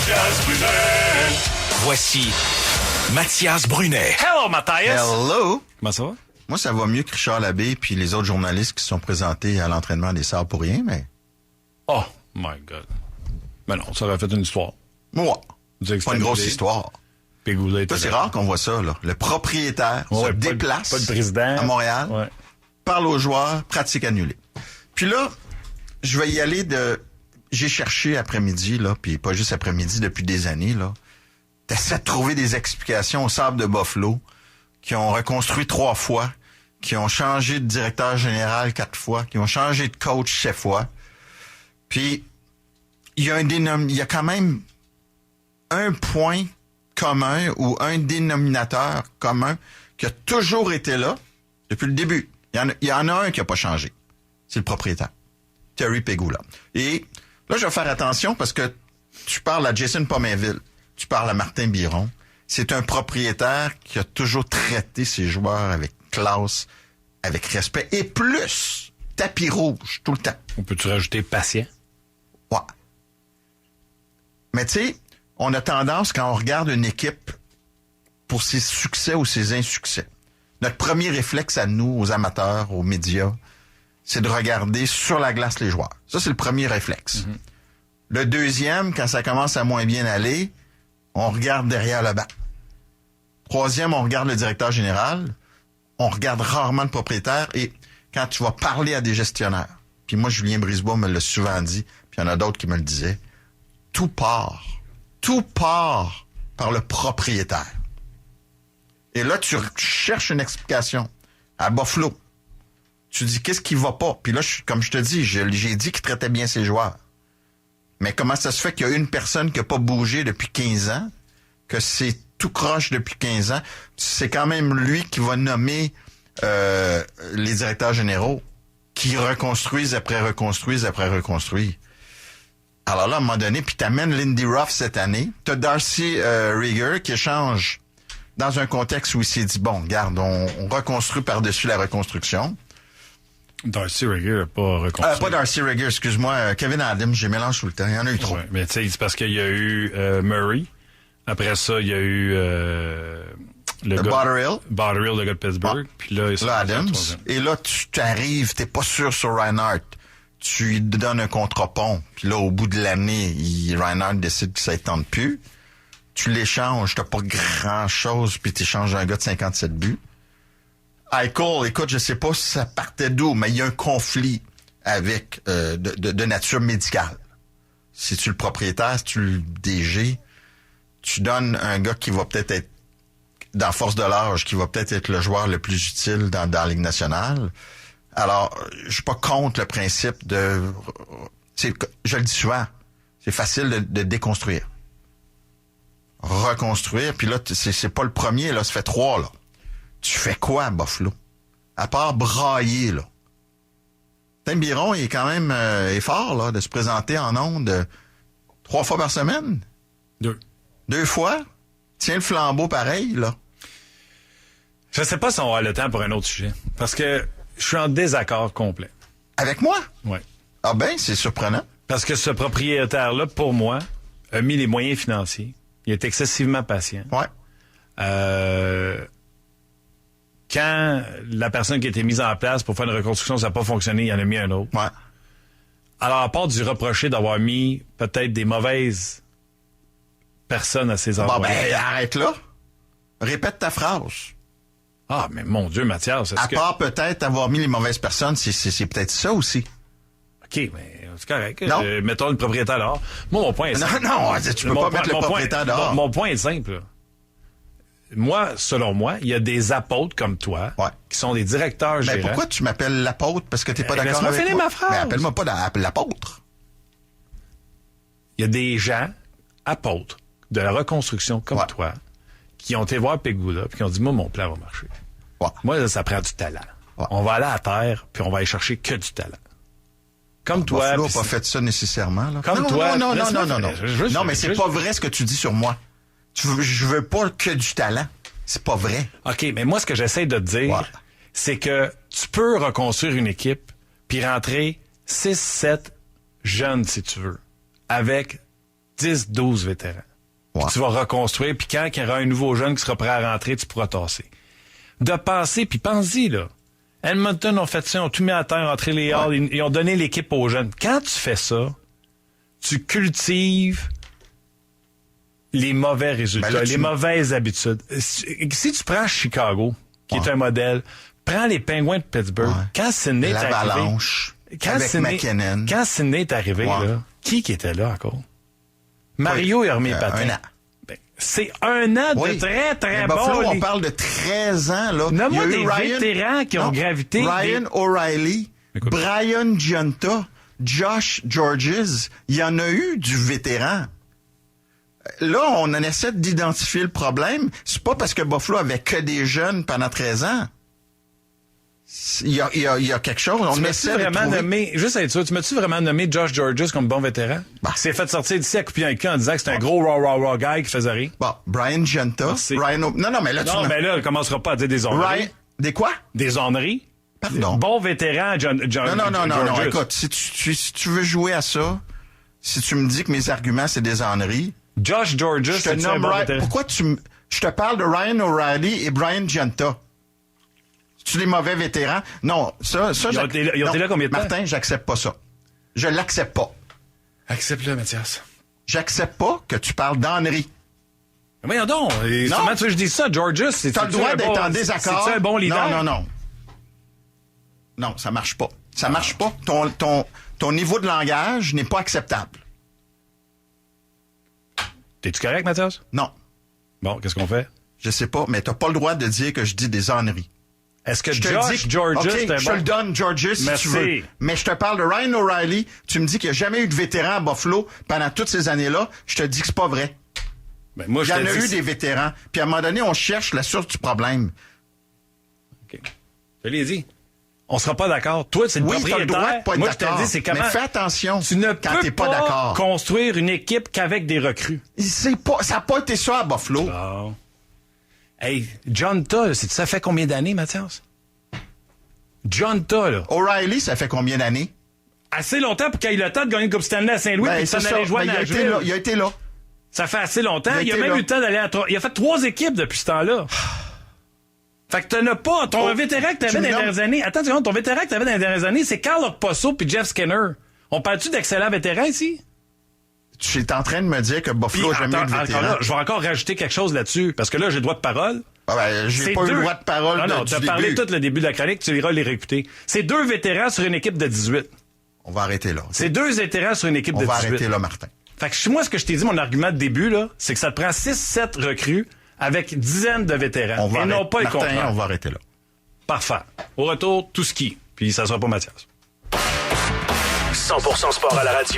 Mathias Brunet. Voici Mathias Brunet. Hello, Mathias. Hello! Comment ça va? Moi, ça va mieux que Richard Labbé puis les autres journalistes qui se sont présentés à l'entraînement des Sabres pour rien, mais... Oh, my God. Mais non, ça aurait fait une histoire. Moi, C'est pas une grosse histoire. Pegula Toi, c'est rare qu'on voit ça, là. Le propriétaire se déplace pas le président. à Montréal, Ouais. parle aux joueurs, pratique annulée. Puis là, je vais y aller de... J'ai cherché après-midi, là, puis pas juste après-midi, depuis des années, là. T'essaies de trouver des explications aux Sabres de Buffalo qui ont reconstruit 3 fois, qui ont changé de directeur général 4 fois, qui ont changé de coach 7 fois. Puis, il y a quand même un point commun ou un dénominateur commun qui a toujours été là depuis le début. Il y en a un qui a pas changé. C'est le propriétaire, Terry Pegula. Et là, je vais faire attention parce que tu parles à Jason Pominville, tu parles à Martin Biron. C'est un propriétaire qui a toujours traité ses joueurs avec classe, avec respect et plus tapis rouge tout le temps. On peut-tu rajouter patient? Ouais. Mais tu sais, on a tendance, quand on regarde une équipe pour ses succès ou ses insuccès, notre premier réflexe à nous, aux amateurs, aux médias, c'est de regarder sur la glace les joueurs. Ça, c'est le premier réflexe. Mm-hmm. Le deuxième, quand ça commence à moins bien aller, on regarde derrière le banc. Troisième, on regarde le directeur général. On regarde rarement le propriétaire. Et quand tu vas parler à des gestionnaires, puis moi, Julien Brisebois me l'a souvent dit, puis il y en a d'autres qui me le disaient, tout part par le propriétaire. Et là, tu cherches une explication. À Buffalo, tu dis, qu'est-ce qui va pas? Puis là, comme je te dis, j'ai dit qu'il traitait bien ses joueurs. Mais comment ça se fait qu'il y a une personne qui n'a pas bougé depuis 15 ans, que c'est tout croche depuis 15 ans? C'est quand même lui qui va nommer les directeurs généraux qui reconstruisent après reconstruisent après reconstruisent. Alors là, à un moment donné, puis t'amènes Lindy Ruff cette année, t'as Darcy Reager qui échange dans un contexte où il s'est dit, bon, regarde, on reconstruit par-dessus la reconstruction. Darcy Reager n'a pas reconstruit. Pas Darcy Reager, excuse-moi. Kevin Adams, j'ai mélangé tout le temps. Il y en a eu trop. Ouais, mais tu sais, c'est parce qu'il y a eu Murray. Après ça, il y a eu le gars... Botterill, le gars de Pittsburgh. Puis là Adams. Et là, tu t'arrives, t'es pas sûr sur Reinhardt. Tu lui donnes un contre-pont. Puis là, au bout de l'année, Reinhardt décide que ça ne tente plus. Tu l'échanges, t'as pas grand-chose, puis t'échanges un gars de 57 buts. Eichel, écoute, je sais pas si ça partait d'où, mais il y a un conflit avec de nature médicale. Si tu es le propriétaire, si tu es le DG, tu donnes un gars qui va peut-être être dans force de l'âge, qui va peut-être être le joueur le plus utile dans la Ligue nationale. Alors, je suis pas contre le principe de... je le dis souvent, c'est facile de déconstruire. Reconstruire, puis là, c'est pas le premier, là, ça fait 3, là. Tu fais quoi à Buffalo? À part brailler, là. Tim Biron, il est quand même est fort, là, de se présenter en ondes 3 fois par semaine. 2 fois? Tiens le flambeau pareil, là. Je sais pas si on va avoir le temps pour un autre sujet. Parce que je suis en désaccord complet. Avec moi? Oui. Ah ben, c'est surprenant. Parce que ce propriétaire-là, pour moi, a mis les moyens financiers. Il est excessivement patient. Ouais. Quand la personne qui a été mise en place pour faire une reconstruction, ça n'a pas fonctionné, il en a mis un autre. Ouais. Alors, à part du reprocher d'avoir mis peut-être des mauvaises personnes à ses endroits. Bon, ben, arrête là. Répète ta phrase. Ah, mais mon Dieu, Mathias, à part peut-être avoir mis les mauvaises personnes, c'est peut-être ça aussi. OK, mais c'est correct. Non. Mettons le propriétaire dehors. Moi, mon point est simple. Non, tu peux pas mettre le propriétaire dehors. Mon point est simple, là. Moi, selon moi, il y a des apôtres comme toi qui sont des directeurs gérants. Mais pourquoi tu m'appelles l'apôtre? Parce que t'es pas d'accord avec moi? Laisse-moi finir ma phrase. Mais appelle-moi pas l'apôtre. Il y a des gens apôtres de la reconstruction comme toi qui ont été voir Pegula et qui ont dit, moi, mon plan va marcher. Ouais. Moi, là, ça prend du talent. Ouais. On va aller à terre puis on va aller chercher que du talent. Comme toi. Buffalo n'a pas fait ça nécessairement. Là. Comme toi. Non. Non, mais c'est pas vrai ce que tu dis sur moi. Je veux pas que du talent. C'est pas vrai. OK, mais moi, ce que j'essaie de te dire, c'est que tu peux reconstruire une équipe puis rentrer 6-7 jeunes, si tu veux, avec 10, 12 vétérans. Ouais. Puis tu vas reconstruire, puis quand il y aura un nouveau jeune qui sera prêt à rentrer, tu pourras tasser. De passer, puis pense-y, là. Edmonton ont fait ça, ils ont tout mis à terre, entré les halls, ils ont donné l'équipe aux jeunes. Quand tu fais ça, tu cultives les mauvais résultats, Ben là, les mauvaises habitudes. Si tu prends Chicago, qui est un modèle, prends les Penguins de Pittsburgh. Ouais. Quand Sidney est arrivé... L'Avalanche, avec McKinnon. Quand Sidney est arrivé, là, qui était là encore? Mario et Hermé Patin. Un an. Ben, c'est un an de très, très Mais Buffalo, bon. on parle de 13 ans, là. Nomme-moi Il y a eu des vétérans qui ont gravité. Ryan O'Reilly, Écoute. Brian Giunta, Josh Georges. Il y en a eu du vétéran. Là, on en essaie d'identifier le problème. C'est pas parce que Buffalo avait que des jeunes pendant 13 ans. Il y a quelque chose. On Tu m'as-tu essaie de vraiment trouver... nommé, juste à être sûr, tu m'as-tu vraiment nommé Josh Georges comme bon vétéran? Bah. Il s'est fait sortir d'ici à couper un cul en disant que c'était un gros raw guy qui faisait rien. Bon, Brian Giunta, Merci. Non, mais là, Non, mais là, on commencera pas à dire des onneries. Ryan... Des quoi? Des onneries. Pardon. Bon vétéran, John Non, Georges. écoute, si tu veux jouer à ça, si tu me dis que mes arguments, c'est des âneries, Josh Georges, je te c'est un nomme bon Ryan... vétéran. Pourquoi je te parle de Ryan O'Reilly et Brian Giunta? C'est-tu les mauvais vétérans? Non, ça... Ils ont été là combien de temps? Martin, j'accepte pas ça. Je l'accepte pas. Accepte-le, Mathias. J'accepte pas que tu parles d'âneries. Mais voyons donc. Et Non. comment tu veux que je dise ça, Georges? T'as le droit d'être en désaccord. C'est un bon leader? Non. Non, ça marche pas. Ça marche pas. Ton niveau de langage n'est pas acceptable. T'es-tu correct, Mathias? Non. Bon, qu'est-ce qu'on fait? Je sais pas, mais t'as pas le droit de dire que je dis des âneries. Est-ce que Je te Josh dis que- Georges, OK, c'est un je te le bon... donne, Georges, si Merci. tu veux. Mais je te parle de Ryan O'Reilly. Tu me dis qu'il n'y a jamais eu de vétéran à Buffalo pendant toutes ces années-là. Je te dis que c'est pas vrai. Ben, moi, Il je y en te a dis eu que des vétérans. Puis à un moment donné, on cherche la source du problème. OK. Je l'ai dit. On sera pas d'accord. Toi, c'est le Oui, t'as propriétaire. le droit de pas être Moi, je te d'accord. dis, c'est comment... Mais fais attention Tu ne quand peux t'es pas d'accord. construire une équipe qu'avec des recrues. Ça n'a pas été ça à Buffalo. Bon. Hey, John Tull, ça fait combien d'années, Mathias? John Tull, là. O'Reilly, ça fait combien d'années? Assez longtemps pour qu'il ait le temps de gagner une Coupe Stanley à Saint-Louis Ben, puis c'est s'en ça. aller jouer à Ben, Nashville. il a été là. Ça fait assez longtemps. Il a été même là. eu le temps d'aller à... Il a fait 3 équipes depuis ce temps-là. Fait que t'en as pas. Ton Oh, vétéran que t'avais tu dans me les nommes- dernières années... Attends une seconde. Ton vétéran que t'avais dans les dernières années, c'est Carl Okposo puis Jeff Skinner. On parle-tu d'excellents vétérans ici? Tu es en train de me dire que Buffalo n'a jamais eu de encore vétéran. là, je vais encore rajouter quelque chose là-dessus, parce que là, j'ai le droit de parole. Ah ben, j'ai C'est pas eu deux- le droit de parole Non, du tu as début. parlé tout le début de la chronique, tu iras les réécouter. C'est 2 vétérans sur une équipe de 18. On va arrêter là. C'est 2 vétérans sur une équipe On de va 18. arrêter là, Martin. Fait que moi, ce que je t'ai dit, mon argument de début, là, c'est que ça te prend 6-7 recrues avec dizaines de vétérans. On va et non arrêter. pas le Martin, contraire. on va arrêter là. Parfait. Au retour, tout ski. Puis ça sera pas Mathias. 100% sport à la radio.